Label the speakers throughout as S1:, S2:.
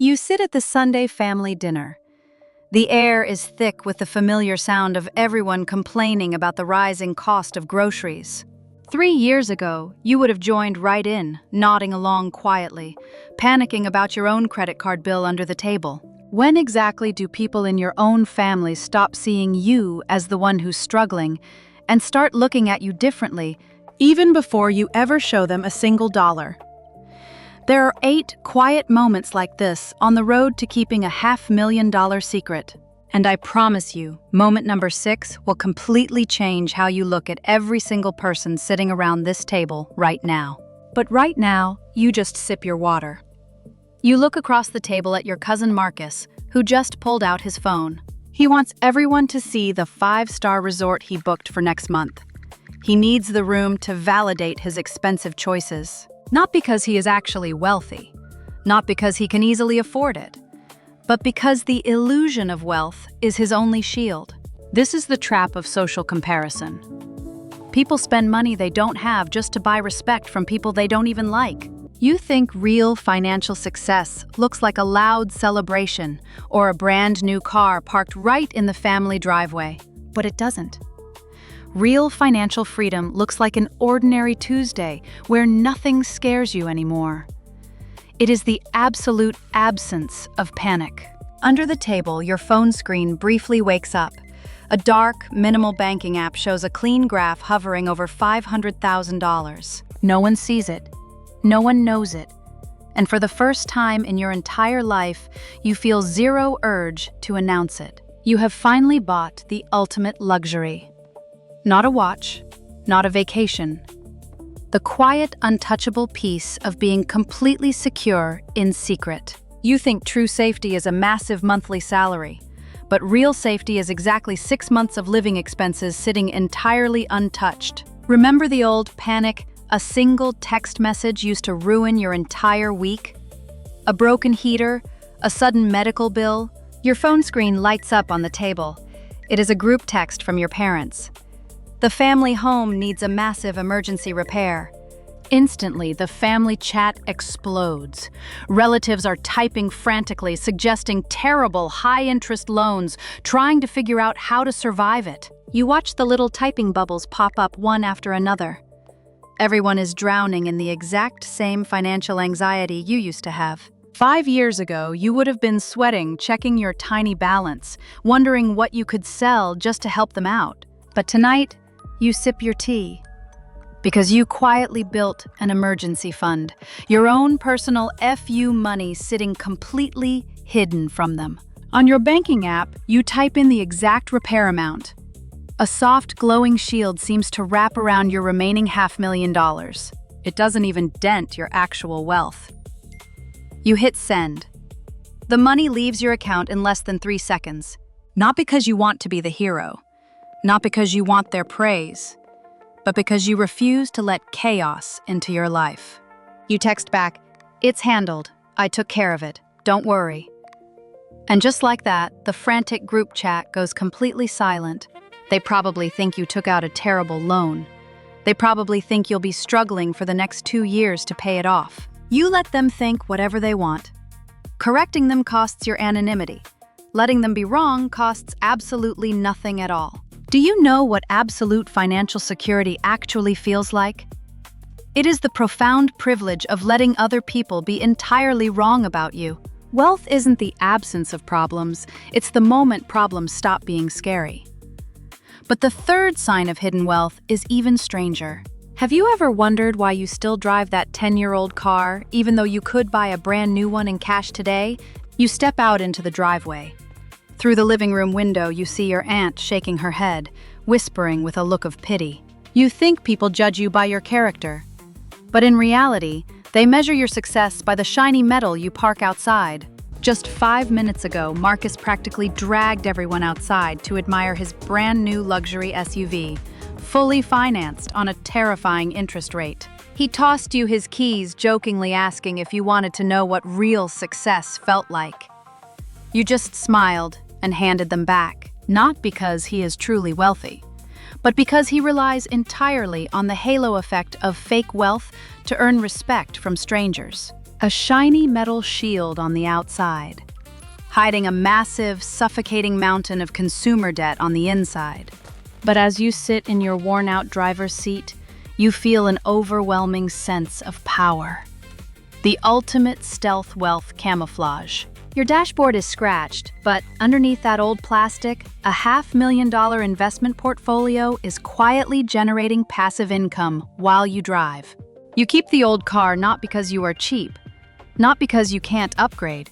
S1: You sit at the Sunday family dinner. The air is thick with the familiar sound of everyone complaining about the rising cost of groceries. 3 years ago, you would have joined right in, nodding along quietly, panicking about your own credit card bill under the table. When exactly do people in your own family stop seeing you as the one who's struggling and start looking at you differently, even before you ever show them a single dollar? There are 8 quiet moments like this on the road to keeping a $500,000 secret. And I promise you, moment number 6 will completely change how you look at every single person sitting around this table right now. But right now, you just sip your water. You look across the table at your cousin Marcus, who just pulled out his phone. He wants everyone to see the 5-star resort he booked for next month. He needs the room to validate his expensive choices. Not because he is actually wealthy, not because he can easily afford it, but because the illusion of wealth is his only shield. This is the trap of social comparison. People spend money they don't have just to buy respect from people they don't even like. You think real financial success looks like a loud celebration or a brand new car parked right in the family driveway, but it doesn't. Real financial freedom looks like an ordinary Tuesday where nothing scares you anymore. It is the absolute absence of panic. Under the table, your phone screen briefly wakes up. A dark, minimal banking app shows a clean graph hovering over $500,000. No one sees it. No one knows it. And for the first time in your entire life, you feel zero urge to announce it. You have finally bought the ultimate luxury. Not a watch, not a vacation. The quiet, untouchable peace of being completely secure in secret. You think true safety is a massive monthly salary, but real safety is exactly 6 months of living expenses sitting entirely untouched. Remember the old panic, a single text message used to ruin your entire week? A broken heater, a sudden medical bill? Your phone screen lights up on the table. It is a group text from your parents. The family home needs a massive emergency repair. Instantly, the family chat explodes. Relatives are typing frantically, suggesting terrible, high-interest loans, trying to figure out how to survive it. You watch the little typing bubbles pop up one after another. Everyone is drowning in the exact same financial anxiety you used to have. 5 years ago, you would have been sweating, checking your tiny balance, wondering what you could sell just to help them out. But tonight, you sip your tea because you quietly built an emergency fund, your own personal FU money sitting completely hidden from them. On your banking app, you type in the exact repair amount. A soft, glowing shield seems to wrap around your remaining $500,000. It doesn't even dent your actual wealth. You hit send. The money leaves your account in less than 3 seconds. Not because you want to be the hero. Not because you want their praise, but because you refuse to let chaos into your life. You text back, "It's handled. I took care of it. Don't worry." And just like that, the frantic group chat goes completely silent. They probably think you took out a terrible loan. They probably think you'll be struggling for the next 2 years to pay it off. You let them think whatever they want. Correcting them costs your anonymity. Letting them be wrong costs absolutely nothing at all. Do you know what absolute financial security actually feels like? It is the profound privilege of letting other people be entirely wrong about you. Wealth isn't the absence of problems, it's the moment problems stop being scary. But the third sign of hidden wealth is even stranger. Have you ever wondered why you still drive that 10-year-old car, even though you could buy a brand new one in cash today? You step out into the driveway. Through the living room window, you see your aunt shaking her head, whispering with a look of pity. You think people judge you by your character. But in reality, they measure your success by the shiny metal you park outside. Just 5 minutes ago, Marcus practically dragged everyone outside to admire his brand new luxury SUV, fully financed on a terrifying interest rate. He tossed you his keys, jokingly asking if you wanted to know what real success felt like. You just smiled and handed them back, not because he is truly wealthy, but because he relies entirely on the halo effect of fake wealth to earn respect from strangers. A shiny metal shield on the outside, hiding a massive, suffocating mountain of consumer debt on the inside. But as you sit in your worn-out driver's seat, you feel an overwhelming sense of power. The ultimate stealth wealth camouflage. Your dashboard is scratched, but underneath that old plastic, a $500,000 investment portfolio is quietly generating passive income while you drive. You keep the old car not because you are cheap, not because you can't upgrade,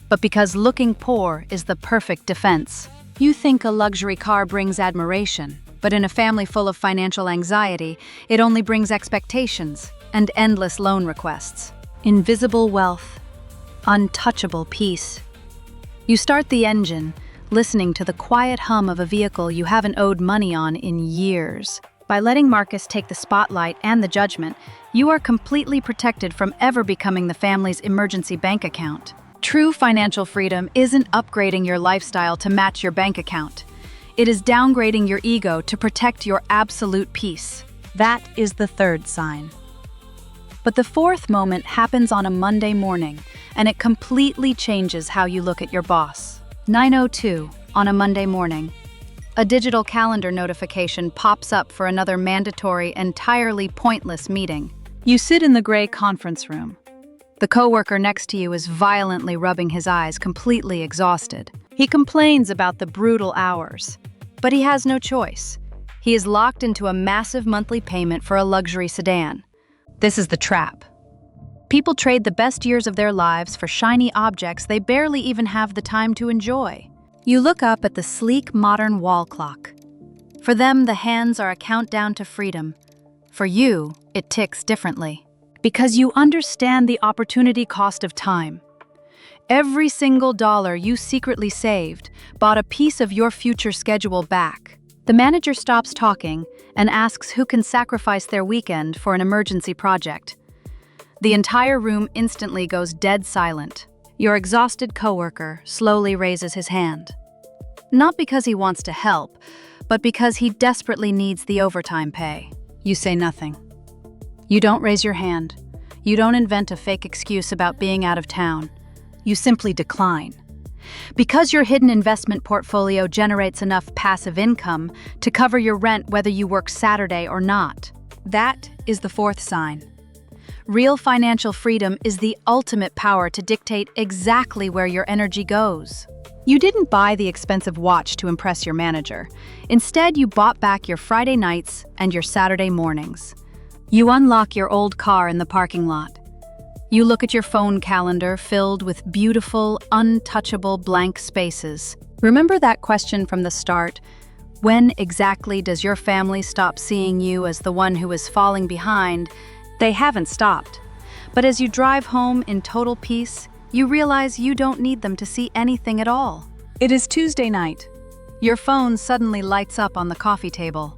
S1: but because looking poor is the perfect defense. You think a luxury car brings admiration, but in a family full of financial anxiety, it only brings expectations and endless loan requests. Invisible wealth, untouchable peace. You start the engine, listening to the quiet hum of a vehicle you haven't owed money on in years. By letting Marcus take the spotlight and the judgment, you are completely protected from ever becoming the family's emergency bank account. True financial freedom isn't upgrading your lifestyle to match your bank account. It is downgrading your ego to protect your absolute peace. That is the third sign. But the fourth moment happens on a Monday morning, and it completely changes how you look at your boss. 9:02 on a Monday morning. A digital calendar notification pops up for another mandatory, entirely pointless meeting. You sit in the gray conference room. The coworker next to you is violently rubbing his eyes, completely exhausted. He complains about the brutal hours, but he has no choice. He is locked into a massive monthly payment for a luxury sedan. This is the trap. People trade the best years of their lives for shiny objects they barely even have the time to enjoy. You look up at the sleek, modern wall clock. For them, the hands are a countdown to freedom. For you, it ticks differently. Because you understand the opportunity cost of time. Every single dollar you secretly saved bought a piece of your future schedule back. The manager stops talking and asks who can sacrifice their weekend for an emergency project. The entire room instantly goes dead silent. Your exhausted coworker slowly raises his hand. Not because he wants to help, but because he desperately needs the overtime pay. You say nothing. You don't raise your hand. You don't invent a fake excuse about being out of town. You simply decline. Because your hidden investment portfolio generates enough passive income to cover your rent whether you work Saturday or not. That is the fourth sign. Real financial freedom is the ultimate power to dictate exactly where your energy goes. You didn't buy the expensive watch to impress your manager. Instead, you bought back your Friday nights and your Saturday mornings. You unlock your old car in the parking lot. You look at your phone calendar filled with beautiful, untouchable blank spaces. Remember that question from the start? When exactly does your family stop seeing you as the one who is falling behind? They haven't stopped. But as you drive home in total peace, you realize you don't need them to see anything at all. It is Tuesday night. Your phone suddenly lights up on the coffee table.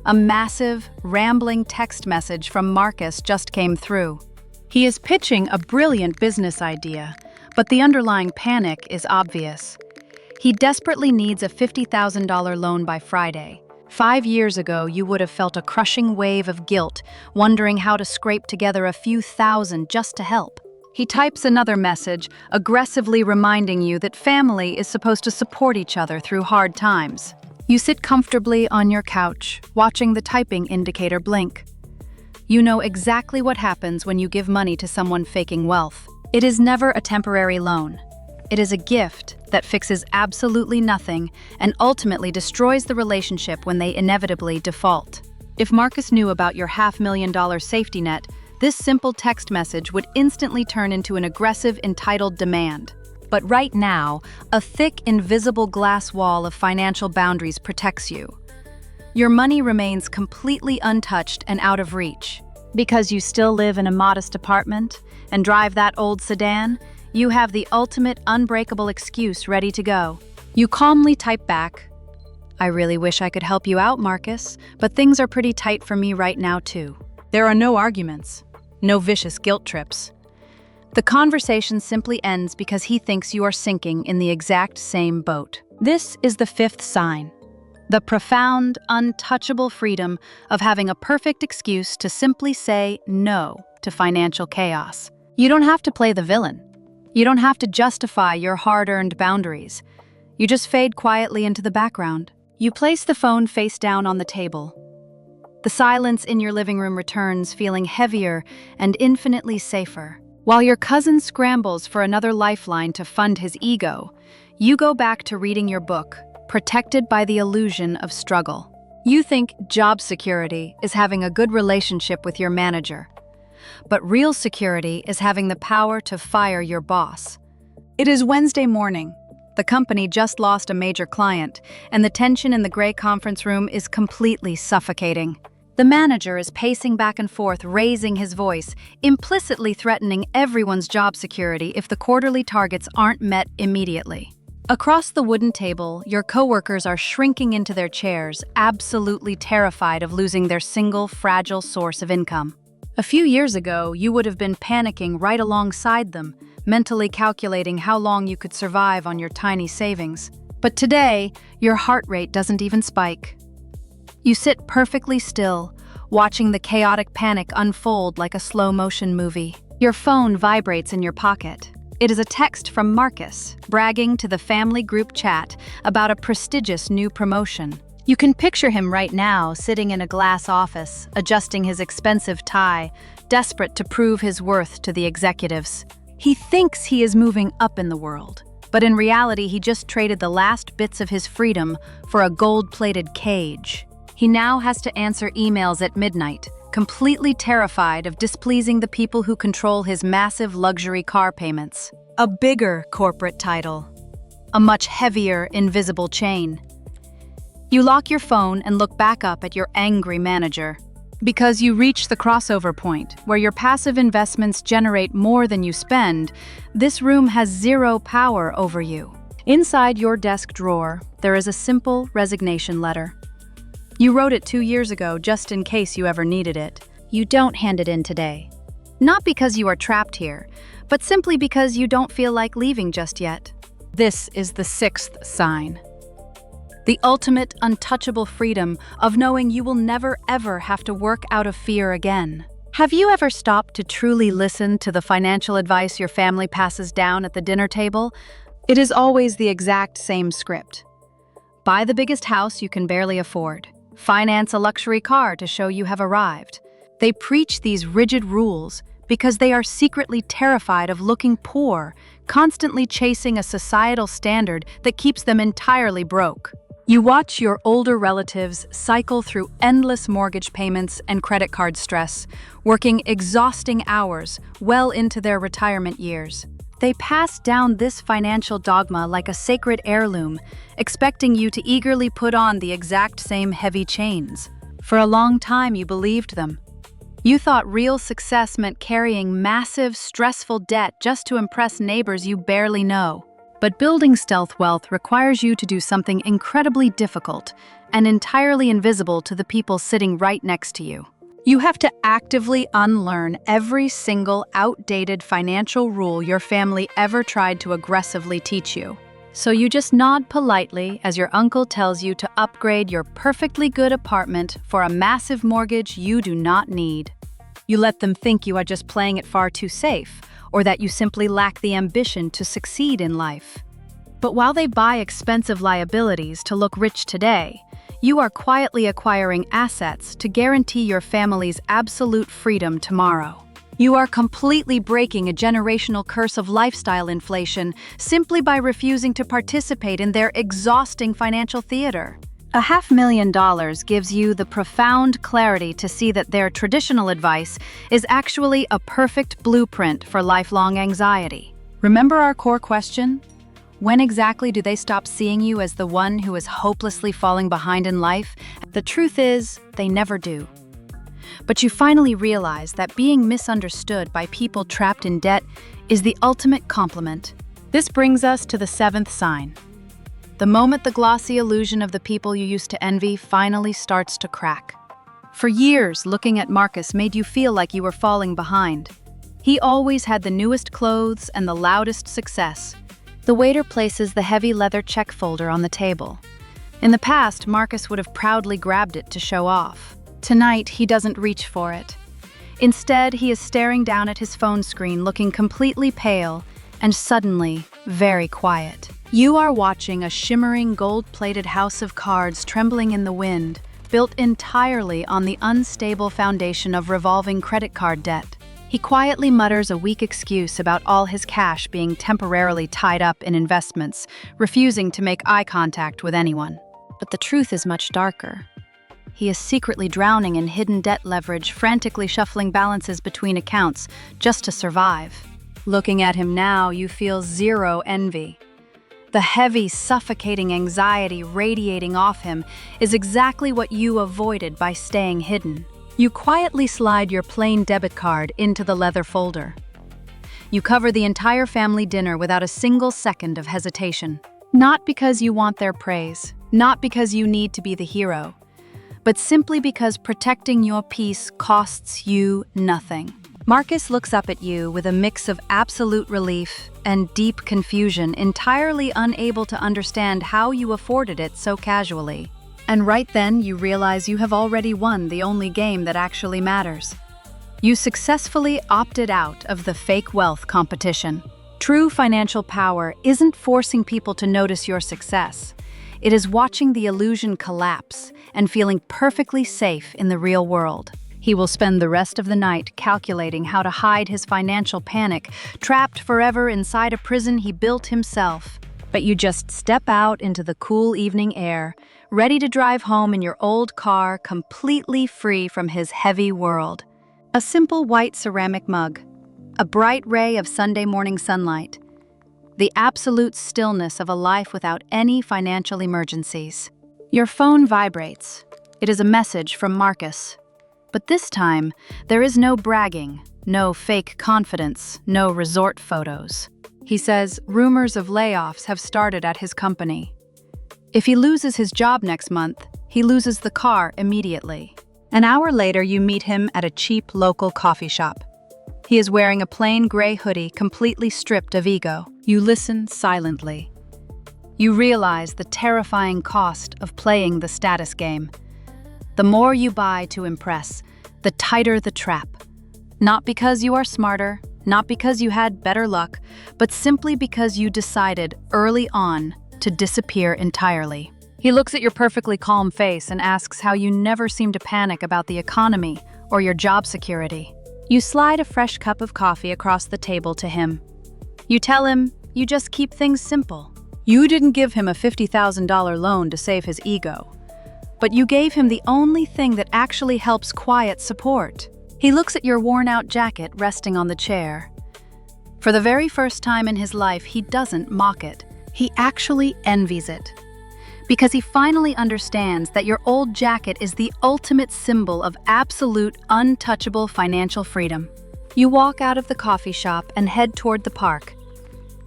S1: A massive, rambling text message from Marcus just came through. He is pitching a brilliant business idea, but the underlying panic is obvious. He desperately needs a $50,000 loan by Friday. 5 years ago, you would have felt a crushing wave of guilt, wondering how to scrape together a few thousand just to help. He types another message, aggressively reminding you that family is supposed to support each other through hard times. You sit comfortably on your couch, watching the typing indicator blink. You know exactly what happens when you give money to someone faking wealth. It is never a temporary loan. It is a gift that fixes absolutely nothing and ultimately destroys the relationship when they inevitably default. If Marcus knew about your $500,000 safety net, this simple text message would instantly turn into an aggressive, entitled demand. But right now, a thick, invisible glass wall of financial boundaries protects you. Your money remains completely untouched and out of reach. Because you still live in a modest apartment and drive that old sedan, you have the ultimate unbreakable excuse ready to go. You calmly type back, "I really wish I could help you out, Marcus, but things are pretty tight for me right now too." There are no arguments, no vicious guilt trips. The conversation simply ends because he thinks you are sinking in the exact same boat. This is the fifth sign. The profound, untouchable freedom of having a perfect excuse to simply say no to financial chaos. You don't have to play the villain. You don't have to justify your hard-earned boundaries. You just fade quietly into the background. You place the phone face down on the table. The silence in your living room returns, feeling heavier and infinitely safer. While your cousin scrambles for another lifeline to fund his ego, you go back to reading your book, protected by the illusion of struggle. You think job security is having a good relationship with your manager, but real security is having the power to fire your boss. It is Wednesday morning. The company just lost a major client, and the tension in the gray conference room is completely suffocating. The manager is pacing back and forth, raising his voice, implicitly threatening everyone's job security if the quarterly targets aren't met immediately. Across the wooden table, your coworkers are shrinking into their chairs, absolutely terrified of losing their single, fragile source of income. A few years ago, you would have been panicking right alongside them, mentally calculating how long you could survive on your tiny savings. But today, your heart rate doesn't even spike. You sit perfectly still, watching the chaotic panic unfold like a slow-motion movie. Your phone vibrates in your pocket. It is a text from Marcus, bragging to the family group chat about a prestigious new promotion. You can picture him right now, sitting in a glass office, adjusting his expensive tie, desperate to prove his worth to the executives. He thinks he is moving up in the world, but in reality he just traded the last bits of his freedom for a gold-plated cage. He now has to answer emails at midnight, completely terrified of displeasing the people who control his massive luxury car payments. A bigger corporate title. A much heavier, invisible chain. You lock your phone and look back up at your angry manager. Because you reach the crossover point, where your passive investments generate more than you spend, this room has zero power over you. Inside your desk drawer, there is a simple resignation letter. You wrote it 2 years ago just in case you ever needed it. You don't hand it in today. Not because you are trapped here, but simply because you don't feel like leaving just yet. This is the 6th sign. The ultimate, untouchable freedom of knowing you will never ever have to work out of fear again. Have you ever stopped to truly listen to the financial advice your family passes down at the dinner table? It is always the exact same script. Buy the biggest house you can barely afford. Finance a luxury car to show you have arrived. They preach these rigid rules because they are secretly terrified of looking poor, constantly chasing a societal standard that keeps them entirely broke. You watch your older relatives cycle through endless mortgage payments and credit card stress, working exhausting hours well into their retirement years. They pass down this financial dogma like a sacred heirloom, expecting you to eagerly put on the exact same heavy chains. For a long time, you believed them. You thought real success meant carrying massive, stressful debt just to impress neighbors you barely know. But building stealth wealth requires you to do something incredibly difficult and entirely invisible to the people sitting right next to you. You have to actively unlearn every single outdated financial rule your family ever tried to aggressively teach you. So you just nod politely as your uncle tells you to upgrade your perfectly good apartment for a massive mortgage you do not need. You let them think you are just playing it far too safe, or that you simply lack the ambition to succeed in life. But while they buy expensive liabilities to look rich today, you are quietly acquiring assets to guarantee your family's absolute freedom tomorrow. You are completely breaking a generational curse of lifestyle inflation simply by refusing to participate in their exhausting financial theater. $500,000 gives you the profound clarity to see that their traditional advice is actually a perfect blueprint for lifelong anxiety. Remember our core question? When exactly do they stop seeing you as the one who is hopelessly falling behind in life? The truth is, they never do. But you finally realize that being misunderstood by people trapped in debt is the ultimate compliment. This brings us to the 7th sign. The moment the glossy illusion of the people you used to envy finally starts to crack. For years, looking at Marcus made you feel like you were falling behind. He always had the newest clothes and the loudest success. The waiter places the heavy leather check folder on the table. In the past, Marcus would have proudly grabbed it to show off. Tonight, he doesn't reach for it. Instead, he is staring down at his phone screen, looking completely pale and suddenly very quiet. You are watching a shimmering gold-plated house of cards trembling in the wind, built entirely on the unstable foundation of revolving credit card debt. He quietly mutters a weak excuse about all his cash being temporarily tied up in investments, refusing to make eye contact with anyone. But the truth is much darker. He is secretly drowning in hidden debt leverage, frantically shuffling balances between accounts just to survive. Looking at him now, you feel zero envy. The heavy, suffocating anxiety radiating off him is exactly what you avoided by staying hidden. You quietly slide your plain debit card into the leather folder. You cover the entire family dinner without a single second of hesitation. Not because you want their praise, not because you need to be the hero, but simply because protecting your peace costs you nothing. Marcus looks up at you with a mix of absolute relief and deep confusion, entirely unable to understand how you afforded it so casually. And right then, you realize you have already won the only game that actually matters. You successfully opted out of the fake wealth competition. True financial power isn't forcing people to notice your success. It is watching the illusion collapse and feeling perfectly safe in the real world. He will spend the rest of the night calculating how to hide his financial panic, trapped forever inside a prison he built himself. But you just step out into the cool evening air, ready to drive home in your old car, completely free from his heavy world. A simple white ceramic mug, a bright ray of Sunday morning sunlight, the absolute stillness of a life without any financial emergencies. Your phone vibrates. It is a message from Marcus. But this time, there is no bragging, no fake confidence, no resort photos. He says rumors of layoffs have started at his company. If he loses his job next month, he loses the car immediately. An hour later, you meet him at a cheap local coffee shop. He is wearing a plain gray hoodie, completely stripped of ego. You listen silently. You realize the terrifying cost of playing the status game. The more you buy to impress, the tighter the trap. Not because you are smarter, not because you had better luck, but simply because you decided early on to disappear entirely. He looks at your perfectly calm face and asks how you never seem to panic about the economy or your job security. You slide a fresh cup of coffee across the table to him. You tell him you just keep things simple. You didn't give him a $50,000 loan to save his ego, but you gave him the only thing that actually helps quiet support. He looks at your worn-out jacket resting on the chair. For the very first time in his life, he doesn't mock it. He actually envies it. Because he finally understands that your old jacket is the ultimate symbol of absolute, untouchable financial freedom. You walk out of the coffee shop and head toward the park.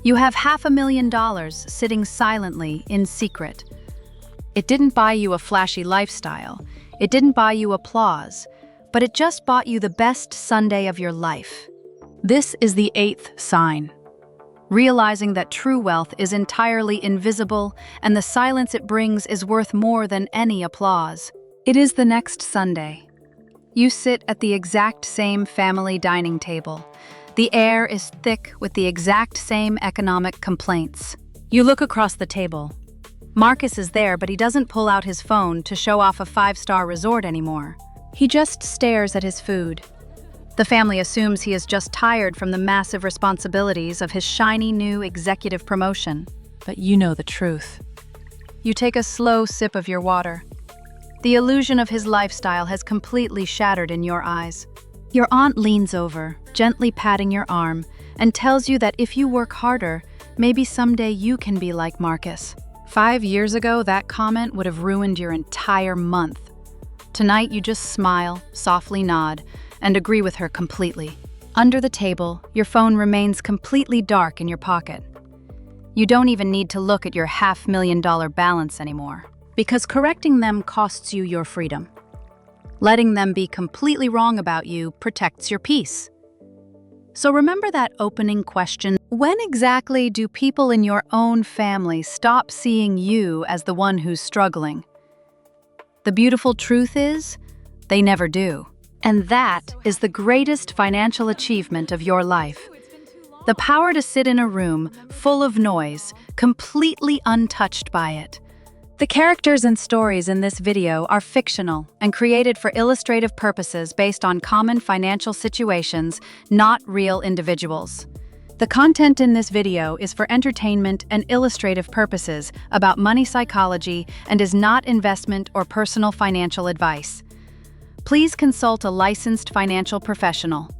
S1: You have $500,000 sitting silently in secret. It didn't buy you a flashy lifestyle. It didn't buy you applause. But it just bought you the best Sunday of your life. This is the 8th sign. Realizing that true wealth is entirely invisible and the silence it brings is worth more than any applause. It is the next Sunday. You sit at the exact same family dining table. The air is thick with the exact same economic complaints. You look across the table. Marcus is there, but he doesn't pull out his phone to show off a 5-star resort anymore. He just stares at his food. The family assumes he is just tired from the massive responsibilities of his shiny new executive promotion. But you know the truth. You take a slow sip of your water. The illusion of his lifestyle has completely shattered in your eyes. Your aunt leans over, gently patting your arm, and tells you that if you work harder, maybe someday you can be like Marcus. 5 years ago, that comment would have ruined your entire month. Tonight, you just smile, softly nod, and agree with her completely. Under the table, your phone remains completely dark in your pocket. You don't even need to look at your $500,000 balance anymore, because correcting them costs you your freedom. Letting them be completely wrong about you protects your peace. So remember that opening question: when exactly do people in your own family stop seeing you as the one who's struggling? The beautiful truth is, they never do. And that is the greatest financial achievement of your life. The power to sit in a room full of noise, completely untouched by it. The characters and stories in this video are fictional and created for illustrative purposes based on common financial situations, not real individuals. The content in this video is for entertainment and illustrative purposes about money psychology and is not investment or personal financial advice. Please consult a licensed financial professional.